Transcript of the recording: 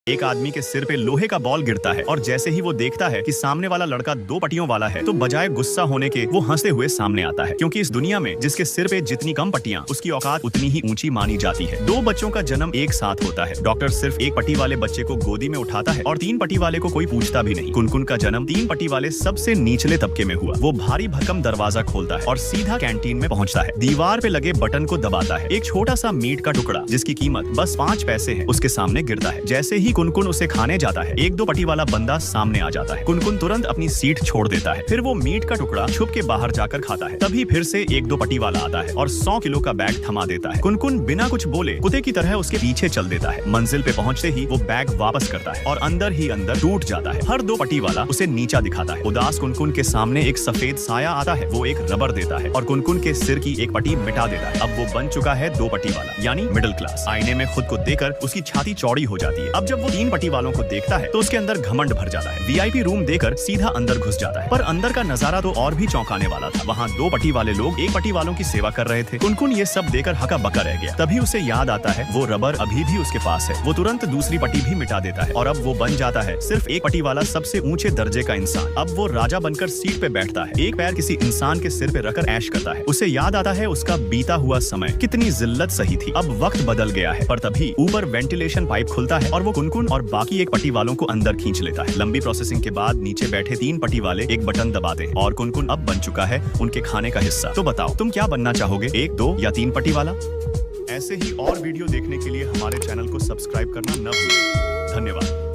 एक आदमी के सिर पे लोहे का बॉल गिरता है और जैसे ही वो देखता है कि सामने वाला लड़का 2 पट्टियों वाला है तो बजाय गुस्सा होने के वो हंसते हुए सामने आता है, क्योंकि इस दुनिया में जिसके सिर पे जितनी कम पट्टियां उसकी औकात उतनी ही ऊंची मानी जाती है। 2 बच्चों का जन्म एक साथ होता है। डॉक्टर सिर्फ 1 पट्टी वाले बच्चे को गोदी में उठाता है और 3 पट्टी वाले को कोई पूछता भी नहीं। कुनकुन का जन्म 3 पट्टी वाले सबसे निचले तबके में हुआ। वो भारी भरकम दरवाजा खोलता है और सीधा कैंटीन में पहुंचता है। दीवार पे लगे बटन को दबाता है। एक छोटा सा मीट का टुकड़ा जिसकी कीमत बस 5 पैसे है उसके सामने गिरता है। जैसे ही कुनकुन उसे खाने जाता है 1-2 पट्टी वाला बंदा सामने आ जाता है। कुनकुन तुरंत अपनी सीट छोड़ देता है। फिर वो मीट का टुकड़ा छुप के बाहर जाकर खाता है। तभी फिर से 1-2 पट्टी वाला आता है और 100 किलो का बैग थमा देता है। कुनकुन बिना कुछ बोले कुत्ते की तरह उसके पीछे चल देता है। मंजिल पे पहुंचते ही वो बैग वापस करता है और अंदर ही अंदर टूट जाता है। हर 2 पट्टी वाला उसे नीचा दिखाता है। उदास कुनकुन के सामने एक सफेद साया आता है। वो एक रबर देता है और कुनकुन के सिर की 1 पट्टी मिटा देता है। अब वो बन चुका है 2 पट्टी वाला, यानी मिडिल क्लास। आईने में खुद को देखकर उसकी छाती चौड़ी हो जाती है। अब जब वो 3 पट्टी वालों को देखता है तो उसके अंदर घमंड भर जाता है। वीआईपी रूम देकर सीधा अंदर घुस जाता है। पर अंदर का नजारा तो और भी चौंकाने वाला था। वहाँ 2 पट्टी वाले लोग 1 पट्टी वालों की सेवा कर रहे थे। कुनकुन ये सब देखकर हका बका रह गया। तभी उसे याद आता है वो रबर अभी भी उसके पास है। वो तुरंत दूसरी पट्टी भी मिटा देता है और अब वो बन जाता है सिर्फ 1 पट्टी वाला सबसे ऊंचे दर्जे का इंसान। अब वो राजा बनकर सीट पे बैठता है। एक पैर किसी इंसान के सिर पे रखकर ऐश करता है। उसे याद आता है उसका बीता हुआ समय कितनी जिल्लत सही थी। अब वक्त बदल गया है। पर तभी ऊपर वेंटिलेशन पाइप खुलता है और वो कुनकुन और बाकी 1 पट्टी वालों को अंदर खींच लेता है। लंबी प्रोसेसिंग के बाद नीचे बैठे 3 पट्टी वाले एक बटन दबाते हैं और कुनकुन अब बन चुका है उनके खाने का हिस्सा। तो बताओ तुम क्या बनना चाहोगे, 1, 2 या 3 पट्टी वाला? ऐसे ही और वीडियो देखने के लिए हमारे चैनल को सब्सक्राइब करना न भूलें। धन्यवाद।